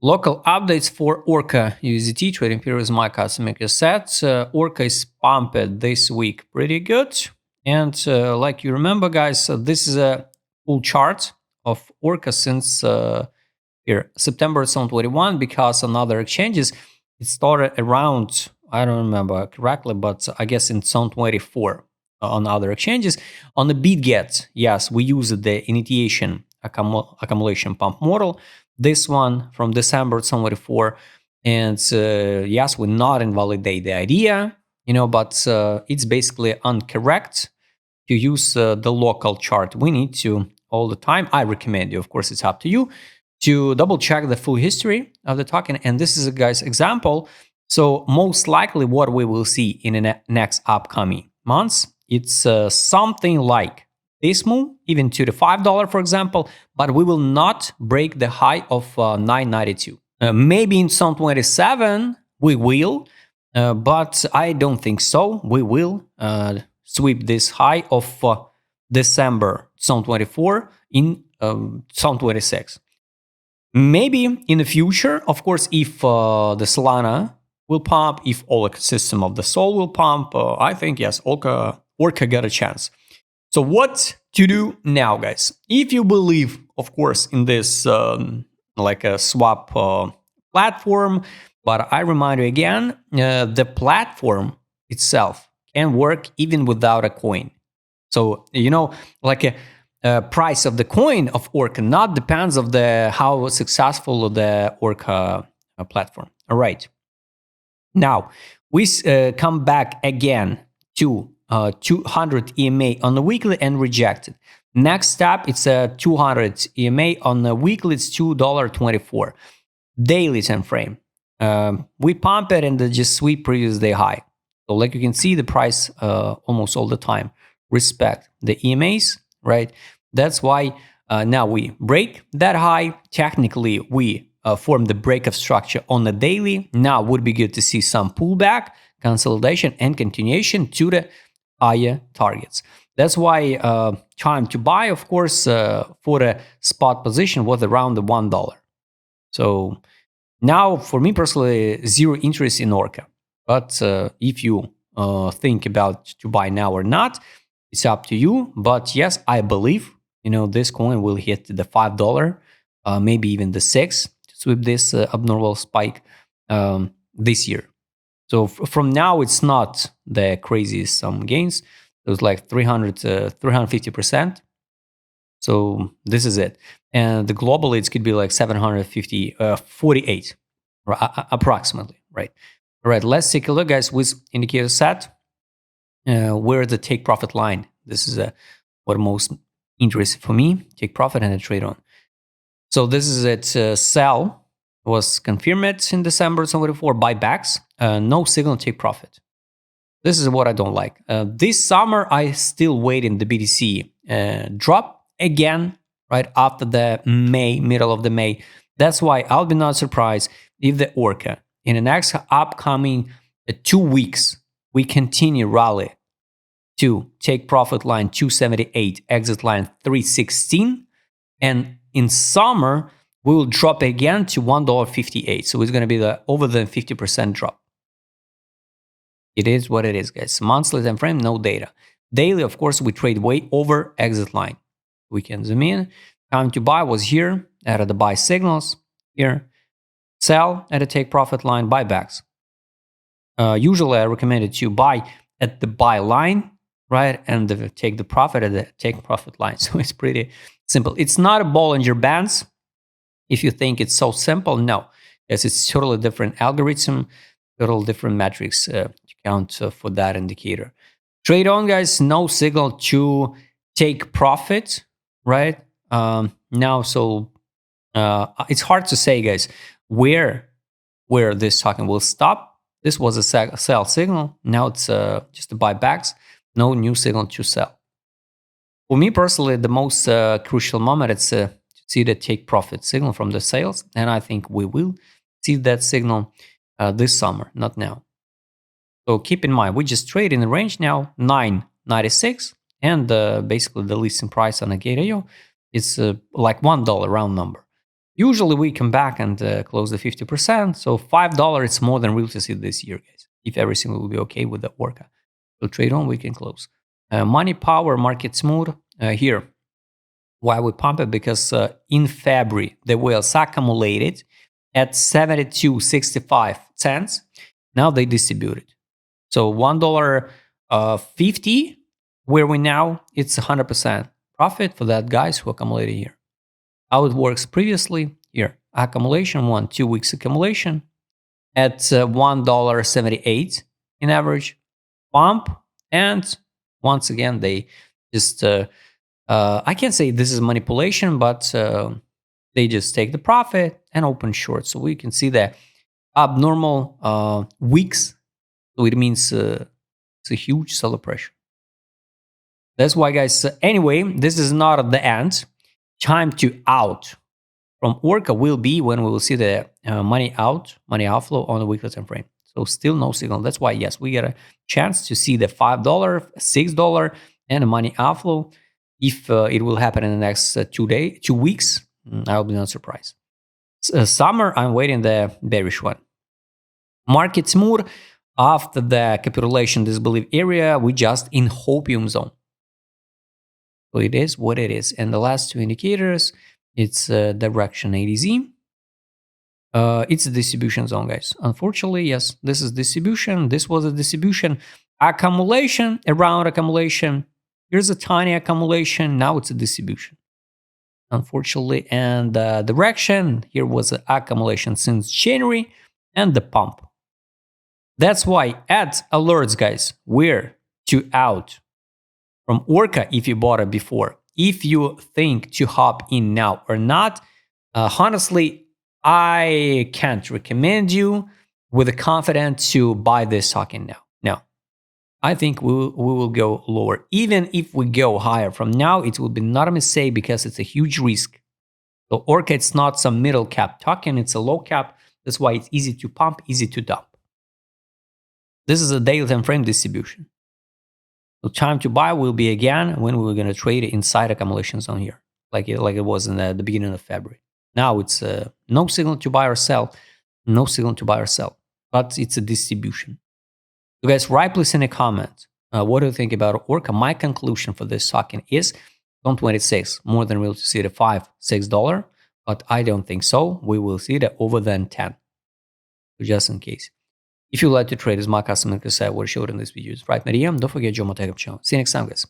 Local updates for Orca USDT trading period is my custom maker set. Orca is pumped this week pretty good. And like you remember, guys, this is a full chart of Orca since here September 2021, because on other exchanges it started around, I don't remember correctly, but I guess in 2024 on other exchanges. On the BitGet, yes, we used the initiation accumulation pump model. This one from December 2024, and yes, we not invalidate the idea, but it's basically incorrect to use the local chart. We need to all the time. I recommend you, of course, it's up to you, to double check the full history of the token. And this is a guy's example. So most likely what we will see in the next upcoming months, it's something like this move, even to the $5, for example, but we will not break the high of 9.92. Maybe in 2027 we will, but I don't think so. We will sweep this high of December 2024 in 2026. Maybe in the future, of course, if the Solana will pump, if all ecosystem of the Sol will pump, I think, yes, Orca got a chance. So what to do now, guys? If you believe, of course, in this like a swap platform, but I remind you again, the platform itself can work even without a coin. So, like a price of the coin of Orca not depends of the how successful the Orca platform. All right. Now, we come back again to 200 EMA on the weekly and rejected. Next step, it's a 200 EMA on the weekly, it's $2.24. Daily time frame. We pump it and just sweep previous day high. So like you can see the price almost all the time respect the EMAs, right? That's why now we break that high. Technically, we form the breakup structure on the daily. Now would be good to see some pullback, consolidation, and continuation to the higher targets. That's why time to buy, of course, for the spot position was around the $1. So now, for me personally, zero interest in Orca. But if you think about to buy now or not, it's up to you. But yes, I believe this coin will hit the $5, maybe even the $6 to sweep this abnormal spike this year. So from now, it's not the craziest gains. It was like 350%. So this is it. And the globally, it could be like 748 approximately, right? All right, let's take a look, guys, with indicator set. Where the take profit line. This is what most interesting for me. Take profit and a trade on. So this is it. Sell was confirmed in December 2024. Buybacks. No signal take profit. This is what I don't like. This summer, I still waiting the BTC drop again, right after the middle of the May. That's why I'll be not surprised if the Orca in the next upcoming 2 weeks, we continue rally to take profit line 278, exit line 316. And in summer, we will drop again to $1.58. So it's going to be over the 50% drop. It is what it is, guys. Monthly time frame, no data. Daily, of course, we trade way over exit line. We can zoom in. Time to buy was here at the buy signals. Here. Sell at a take profit line, buybacks. Usually I recommend it to buy at the buy line, right? And take the profit at the take profit line. So it's pretty simple. It's not a Bollinger Bands. If you think it's so simple, no. Yes, it's totally different algorithm, total different metrics to count for that indicator. Trade on, guys. No signal to take profit, right? Now, so it's hard to say, guys, where this token will stop. This was a sell signal. Now it's just the buybacks. No new signal to sell. For me personally, the most crucial moment is to see the take profit signal from the sales, and I think we will see that signal this summer, not now. So keep in mind, we just trade in the range now, 9.96, and basically the listing price on a Gate.io is like $1 round number. Usually we come back and close the 50%. So $5 it's more than real to see this year, guys. If everything will be okay with the Orca. So trade on, we can close. Money power, market smooth. Here, why we pump it? Because in February, the whales accumulated at 72.65 cents. Now they distributed. So $1.50, where we now, it's 100% profit for that guys who accumulated here. How it works previously, here, accumulation, 2 weeks accumulation at $1.78 in average, pump, and once again, they just, I can't say this is manipulation, but they just take the profit and open short. So we can see the abnormal weeks. So it means it's a huge celebration. That's why, guys, anyway, this is not the end. Time to out from Orca will be when we will see the money outflow on the weekly time frame. So still no signal. That's why, yes, we get a chance to see the $5, $6, and the money outflow. If it will happen in the next 2 weeks, I will be not surprised. Summer, I'm waiting the bearish one. Market smooth. After the capitulation disbelief area, we just in hopium zone. So it is what it is. And the last two indicators, it's direction ADZ. It's a distribution zone, guys. Unfortunately, yes, this is distribution. This was a distribution. Accumulation, around accumulation. Here's a tiny accumulation. Now it's a distribution. Unfortunately, and direction, here was an accumulation since January and the pump. That's why add alerts, guys. We're to out from Orca if you bought it before. If you think to hop in now or not, honestly, I can't recommend you with the confidence to buy this token now. No, I think we will go lower. Even if we go higher from now, it will be not a mistake because it's a huge risk. So Orca, it's not some middle cap token. It's a low cap. That's why it's easy to pump, easy to dump. This is a daily time frame distribution. So time to buy will be again when we're going to trade inside accumulation zone here, like it was in the beginning of February. Now it's no signal to buy or sell, no signal to buy or sell, but it's a distribution. So guys, write please in a comment, what do you think about Orca? My conclusion for this token is on 26, more than real to see the $5, $6, but I don't think so. We will see the over than 10, so just in case. If you like to trade as my customer said, what I showed in this video is right, Mariam. Don't forget to join my Telegram channel. See you next time, guys.